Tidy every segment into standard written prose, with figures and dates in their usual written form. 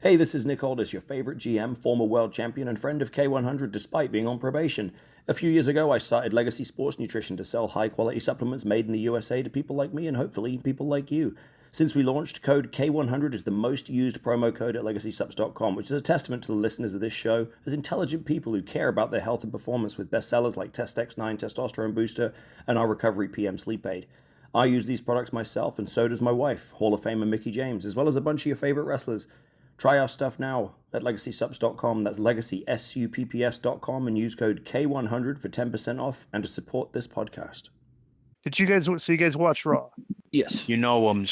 Hey, this is Nick Aldis, your favorite GM, former world champion, and friend of K100 despite being on probation. A few years ago, I started Legacy Sports Nutrition to sell high-quality supplements made in the USA to people like me and hopefully people like you. Since we launched, code K100 is the most used promo code at LegacySups.com, which is a testament to the listeners of this show as intelligent people who care about their health and performance with bestsellers like Test X9 Testosterone Booster and our Recovery PM Sleep Aid. I use these products myself, and so does my wife, Hall of Famer Mickie James, as well as a bunch of your favorite wrestlers. Try our stuff now at LegacySups.com. That's LegacySupps.com, and use code K100 for 10% off and to support this podcast. So you guys watched Raw? Yes. You know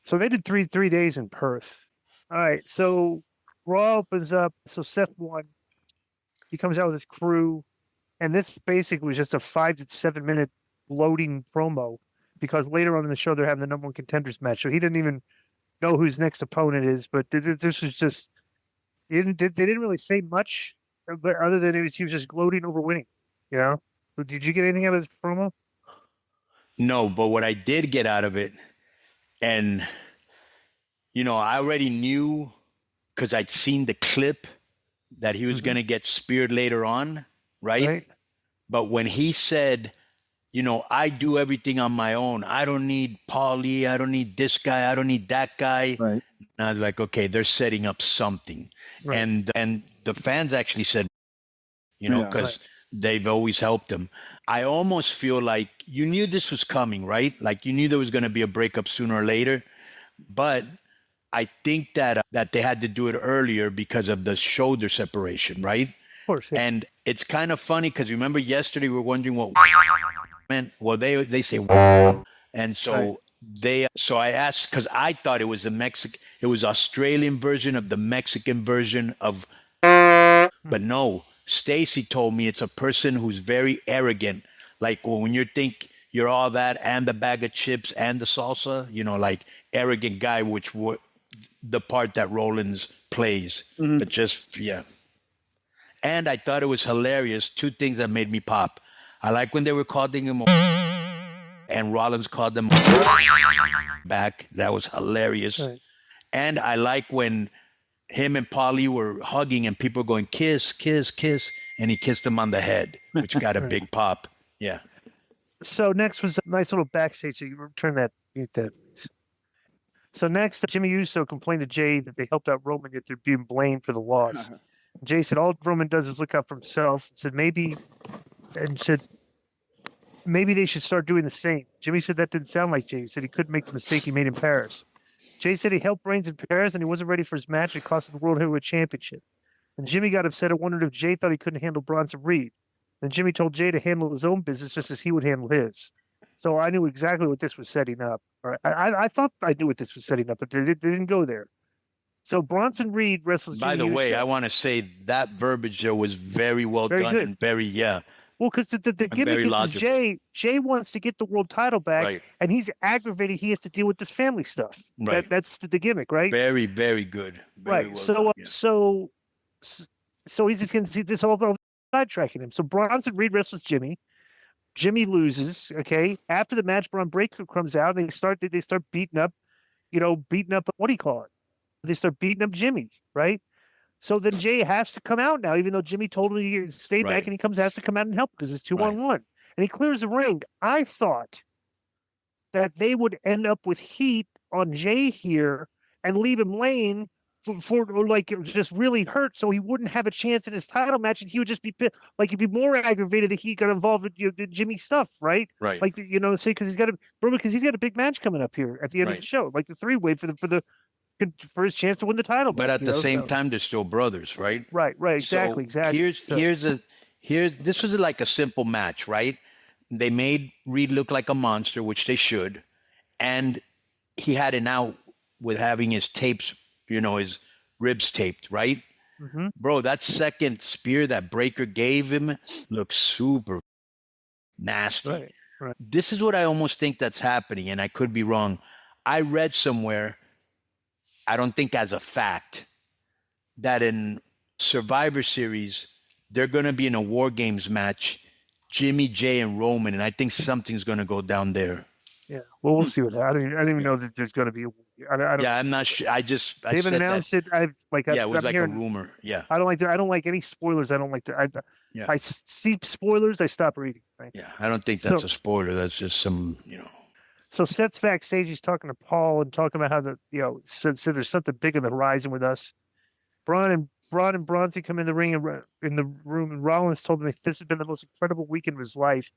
So they did three days in Perth. All right. So Raw opens up. So Seth won. He comes out with his crew, and this basically was just a 5 to 7 minute bloating promo because later on in the show they're having the number one contenders match. So he didn't even know who his next opponent is, but this was just they didn't really say much, but other than he was just gloating over winning. You know, did you get anything out of this promo? No, but what I did get out of it, and I already knew because I'd seen the clip that he was going to get speared later on, right? But when he said, I do everything on my own. I don't need Paulie. I don't need this guy. I don't need that guy. Right. And I was like, okay, they're setting up something. Right. And the fans actually said, because they've always helped him. I almost feel like you knew this was coming, right? Like you knew there was going to be a breakup sooner or later. But I think that they had to do it earlier because of the shoulder separation, right? Of course. Yeah. And it's kind of funny because remember yesterday we were wondering what meant. Well, they say, and so so I asked because I thought it was it was Australian version of the Mexican version of, but no. Stacy told me it's a person who's very arrogant. Like when you think you're all that and the bag of chips and the salsa, like arrogant guy, which the part that Rollins plays. Mm-hmm. But just, yeah. And I thought it was hilarious. Two things that made me pop. I like when they were calling him and Rollins called them back. That was hilarious. Right. And I like when him and Paulie were hugging and people were going, kiss, kiss, kiss. And he kissed him on the head, which got a big pop. Yeah. So next was a nice little backstage. So you turn that, mute that. So next, Jimmy Uso complained to Jay that they helped out Roman, yet they're being blamed for the loss. Jay said all Roman does is look out for himself. Said maybe they should start doing the same. Jimmy said that didn't sound like Jay. He said he couldn't make the mistake he made in Paris. Jay said he helped Reigns in Paris and he wasn't ready for his match. It cost him the World Heavyweight Championship. And Jimmy got upset and wondered if Jay thought he couldn't handle Bronson Reed. Then Jimmy told Jay to handle his own business just as he would handle his. So I knew exactly what this was setting up. Or I thought I knew what this was setting up, but they didn't go there. So Bronson Reed wrestles Jimmy By the way, Uso. I want to say that verbiage there was very well done good. and very, Well, because the gimmick is Jay wants to get the world title back, and he's aggravated. He has to deal with this family stuff. Right. That's the gimmick, right? Very, very good. Very Right. well So he's just going to see this all sidetracking him. So Bronson Reed wrestles Jimmy. Jimmy loses. Okay. After the match, Braun Breaker comes out. And they start beating up. What do you call it? They start beating up Jimmy, right? So then Jay has to come out now, even though Jimmy told him to stay back, and he has to come out and help because it's 2-on-1. And he clears the ring. I thought that they would end up with heat on Jay here and leave him laying for like just really hurt, so he wouldn't have a chance in his title match, and he would just be like he'd be more aggravated that he got involved with Jimmy stuff, right? Right. Like say because he's got a big match coming up here at the end of the show, like the three-way for his chance to win the title. But at the same time, they're still brothers, right? Right, exactly. This was like a simple match, right? They made Reed look like a monster, which they should, and he had an out with having his tapes, his ribs taped, right? Mm-hmm. Bro, that second spear that Breaker gave him looks super nasty. Right. This is what I almost think that's happening, and I could be wrong. I read somewhere, I don't think as a fact, that in Survivor Series, they're going to be in a War Games match, Jimmy, Jay, and Roman, and I think something's going to go down there. Yeah, well, we'll see what happens. I didn't even know that there's going to be a I don't. Yeah, I'm not sure. I They haven't said announced that. it. I like. Yeah, it was I'm like hearing, a rumor. Yeah, I don't like any spoilers. I don't like to. yeah, I see spoilers. I stop reading. Right. yeah. I don't think that's So a spoiler. That's just some, so Seth's backstage. He's talking to Paul and talking about how said there's something big on the horizon with us. Braun and Bronzy come in the ring and in the room, and Rollins told him this has been the most incredible weekend of his life.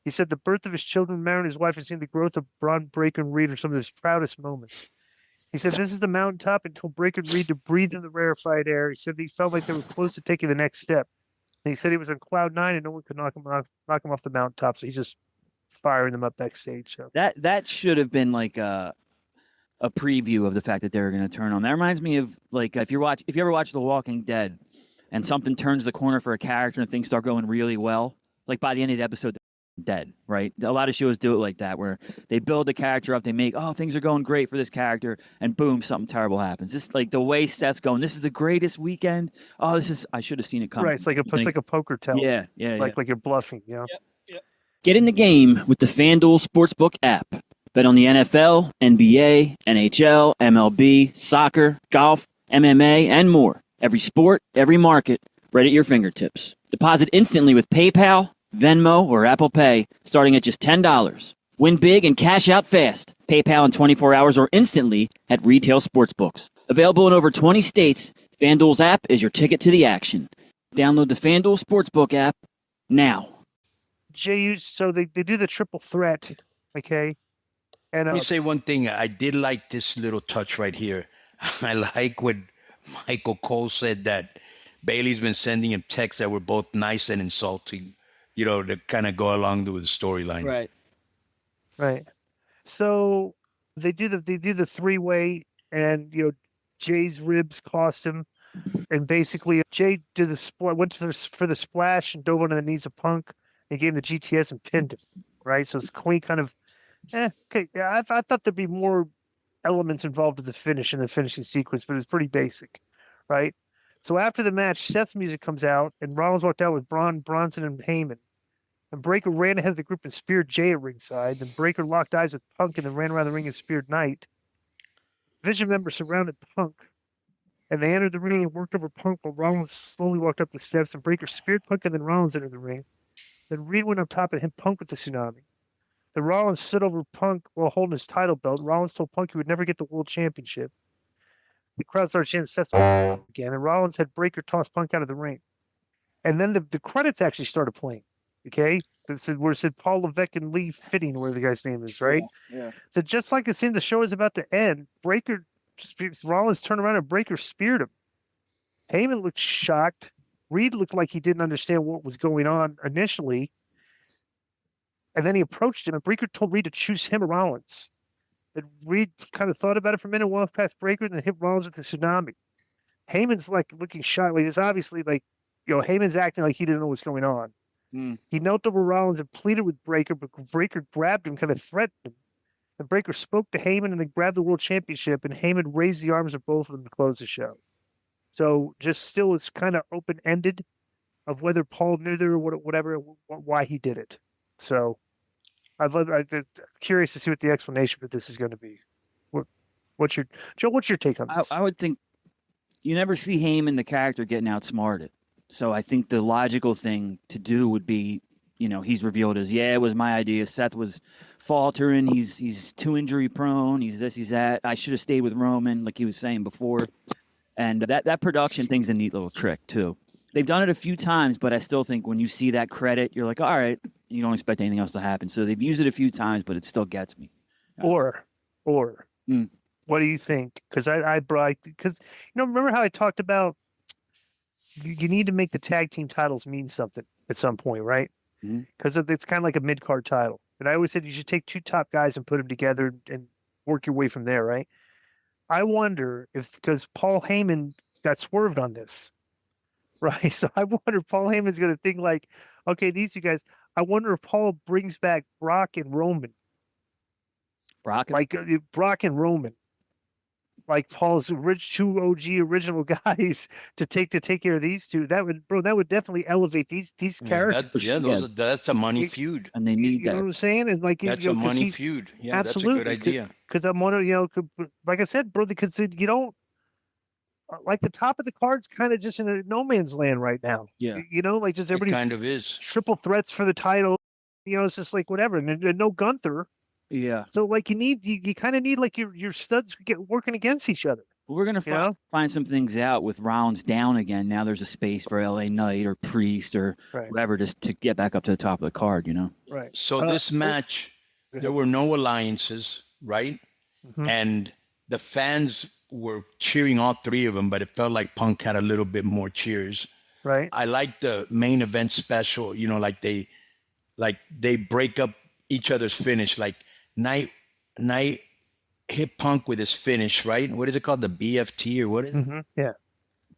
He said the birth of his children, marrying his wife, and seeing the growth of Braun, Breaker, and Reed are some of his proudest moments. He said this is the mountaintop and told Breaker and Reed to breathe in the rarefied air. He said he felt like they were close to taking the next step. And he said he was on cloud 9 and no one could knock him off the mountaintop. So he's just firing them up backstage. So That should have been like a preview of the fact that they were going to turn on. That reminds me of like if you ever watch The Walking Dead and something turns the corner for a character and things start going really well, like by the end of the episode they're dead, right? A lot of shows do it like that where they build the character up, they make things are going great for this character, and boom, something terrible happens. This like the way Seth's going, this is the greatest weekend. I should have seen it coming. right, it's like a poker tell. Yeah. Like you're bluffing, Yep. Get in the game with the FanDuel Sportsbook app. Bet on the NFL, NBA, NHL, MLB, soccer, golf, MMA, and more. Every sport, every market, right at your fingertips. Deposit instantly with PayPal, Venmo, or Apple Pay, starting at just $10. Win big and cash out fast. PayPal in 24 hours or instantly at retail sportsbooks. Available in over 20 states, FanDuel's app is your ticket to the action. Download the FanDuel Sportsbook app now. Jay, so they do the triple threat, okay? And Let me say one thing. I did like this little touch right here. I like when Michael Cole said that Bailey's been sending him texts that were both nice and insulting, to kind of go along with the storyline. Right. So they do the three-way, and Jay's ribs cost him, and basically Jay did went for the splash and dove onto the knees of Punk and gave him the GTS and pinned him. Right. So it's clean kind of. Okay. Yeah, I thought there'd be more elements involved in the finishing sequence, but it was pretty basic, right? So after the match, Seth's music comes out, and Rollins walked out with Bronson and Heyman. And Breaker ran ahead of the group and speared Jay at ringside. Then Breaker locked eyes with Punk and then ran around the ring and speared Knight. Vision members surrounded Punk, and they entered the ring and worked over Punk while Rollins slowly walked up the steps. And Breaker speared Punk, and then Rollins entered the ring. Then Reed went up top and hit Punk with the tsunami. The Rollins stood over Punk while holding his title belt. Rollins told Punk he would never get the world championship. The crowd started chanting Seth again, and Rollins had Breaker toss Punk out of the ring. And then the credits actually started playing. Okay, where it said Paul Levesque and Lee Fitting, where the guy's name is, right? Yeah. So just like it seemed the show was about to end, Rollins turned around and Breaker speared him. Heyman looked shocked. Reed looked like he didn't understand what was going on initially. And then he approached him, and Breaker told Reed to choose him or Rollins. And Reed kind of thought about it for a minute, walked past Breaker, and then hit Rollins with the tsunami. Heyman's like looking shocked. Like it's obviously like, Heyman's acting like he didn't know what's going on. He knelt over Rollins and pleaded with Breaker, but Breaker grabbed him, kind of threatened him. And Breaker spoke to Heyman and then grabbed the world championship, and Heyman raised the arms of both of them to close the show. So just still, it's kind of open-ended of whether Paul knew there or whatever, why he did it. So I'm curious to see what the explanation for this is going to be. What's your take on this? I would think you never see Heyman, the character, getting outsmarted. So I think the logical thing to do would be, he's revealed as, it was my idea. Seth was faltering. He's too injury prone. He's this, he's that. I should have stayed with Roman, like he was saying before. And that production thing's a neat little trick too. They've done it a few times, but I still think when you see that credit, you're like, all right, you don't expect anything else to happen. So they've used it a few times, but it still gets me. Or, what do you think? Because remember how I talked about you need to make the tag team titles mean something at some point, right? Because it's kind of like a mid-card title. And I always said you should take two top guys and put them together and work your way from there, right? I wonder because Paul Heyman got swerved on this, right? So I wonder if Paul Heyman's going to think like, okay, these two guys. I wonder if Paul brings back Brock and Roman. Brock and Roman. like Paul's two OG original guys to take care of these two, that would definitely elevate these characters. That's a money feud. And they need You know what I'm saying? And like, That's a money feud. Yeah, absolutely, that's a good idea. Because I'm wondering, like I said, bro, because you don't like the top of the card's kind of just in a no man's land right now. Yeah. Like just It everybody's kind of is. triple threats for the title. It's just like whatever, and no Gunther. Yeah. So like you kind of need like your studs working against each other. Well, we're gonna find some things out with Rollins down again. Now there's a space for LA Knight or Priest or whatever, just to get back up to the top of the card. Right. So this match, there were no alliances, right? Mm-hmm. And the fans were cheering all three of them, but it felt like Punk had a little bit more cheers. Right. I like the main event special. Like they break up each other's finish. Like Knight hit Punk with his finish, right? What is it called? The BFT or what is it? Mm-hmm. Yeah.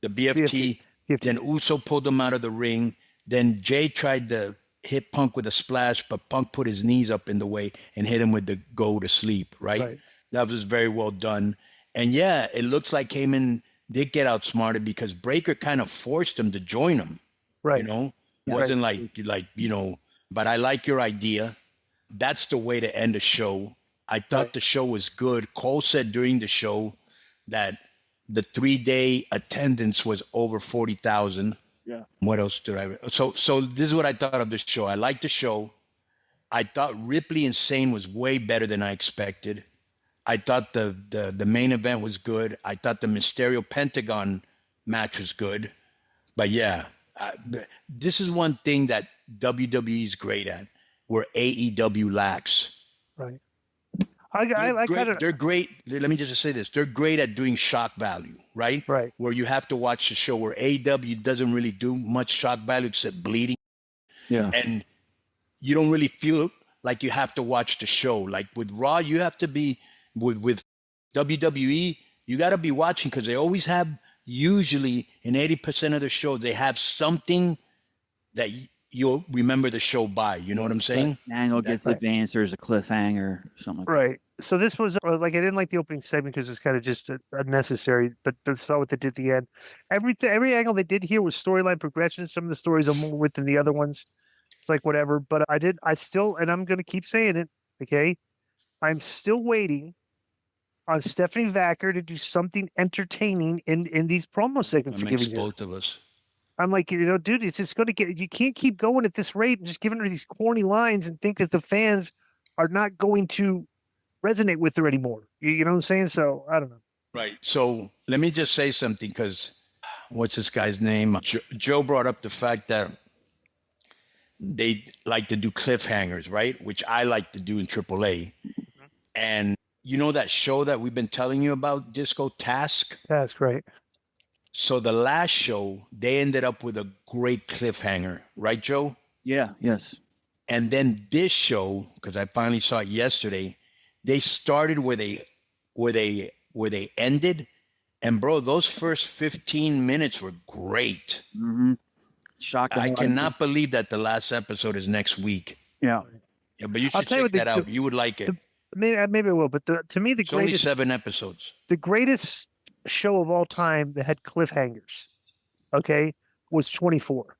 The BFT. Then Uso pulled him out of the ring. Then Jay tried to hit Punk with a splash, but Punk put his knees up in the way and hit him with the go to sleep, right? That was very well done. And yeah, it looks like Heyman did get outsmarted because Breakker kind of forced him to join him. Right. Wasn't like, but I like your idea. That's the way to end a show. I thought the show was good. Cole said during the show that the 3-day attendance was over 40,000. Yeah. What else did I? So this is what I thought of the show. I liked the show. I thought Ripley and Sane was way better than I expected. I thought the main event was good. I thought the Mysterio Pentagon match was good. But yeah, this is one thing that WWE is great at, where AEW lacks. Right. They're great. Let me just say this. They're great at doing shock value, right? Right. Where you have to watch the show, where AEW doesn't really do much shock value except bleeding. Yeah. And you don't really feel like you have to watch the show. Like with Raw, you have to be, with WWE, you got to be watching because they always have, usually in 80% of the shows, they have something that you'll remember the show by. You know what I'm saying? Angle gets advanced. There's a cliffhanger or something like that. Right. So this was like, I didn't like the opening segment because it's kind of just unnecessary, but that's not what they did at the end. Every angle they did here was storyline progression. Some of the stories are more with than the other ones. It's like whatever, but I still, and I'm going to keep saying it. Okay. I'm still waiting on Stephanie Vacker to do something entertaining in these promo segments. That makes both of us. I'm like, dude, it's just going to get, you can't keep going at this rate and just giving her these corny lines and think that the fans are not going to resonate with her anymore. You know what I'm saying? So I don't know. Right. So let me just say something, because what's this guy's name? Joe brought up the fact that they like to do cliffhangers, right? Which I like to do in AAA. And you know that show that we've been telling you about, Disco Task? That's great. So the last show, they ended up with a great cliffhanger, right, Joe? Yeah. Yes. And then this show, because I finally saw it yesterday, they started where they ended, and bro, those first 15 minutes were great. Mm-hmm. Shocking. I cannot believe that the last episode is next week. Yeah. Yeah, but you should check that out. You would like it. Maybe I will, but to me, It's only 7 episodes. The greatest show of all time that had cliffhangers, okay, was 24.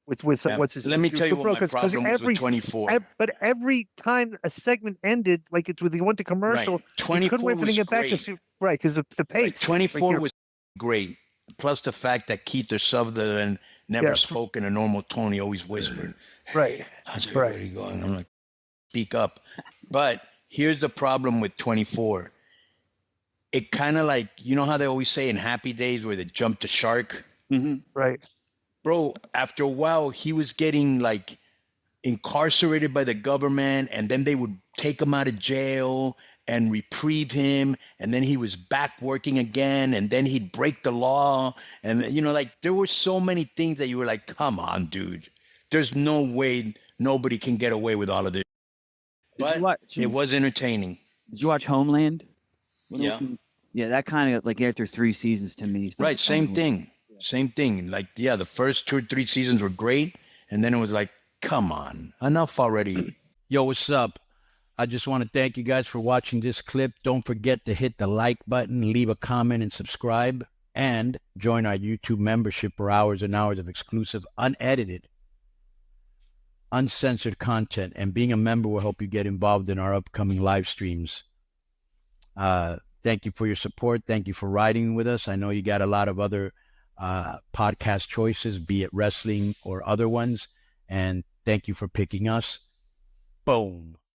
With what's his? Let me tell you what my problem was with 24. But every time a segment ended, like it's when they went to commercial, right. 24 couldn't wait for them to get back to right because the pace. Right. 24 was great. Plus the fact that Keith Sutherland never spoke in a normal tone; he always whispered. Right. How's everybody going? I'm like, speak up. But here's the problem with 24. It kind of like, you know how they always say in Happy Days where they jump the shark? Mm-hmm. Right. Bro, after a while, he was getting like incarcerated by the government, and then they would take him out of jail and reprieve him, and then he was back working again, and then he'd break the law. And, like there were so many things that you were like, come on, dude. There's no way nobody can get away with all of this. But it was entertaining. Did you watch Homeland? Yeah. Yeah, that kind of like after 3 seasons to me. Right, same thing. Same thing. Like, yeah, the first 2 or 3 seasons were great. And then it was like, come on, enough already. Yo, what's up? I just want to thank you guys for watching this clip. Don't forget to hit the like button, leave a comment, and subscribe. And join our YouTube membership for hours and hours of exclusive, unedited, uncensored content. And being a member will help you get involved in our upcoming live streams. Thank you for your support. Thank you for riding with us. I know you got a lot of other podcast choices, be it wrestling or other ones. And thank you for picking us. Boom.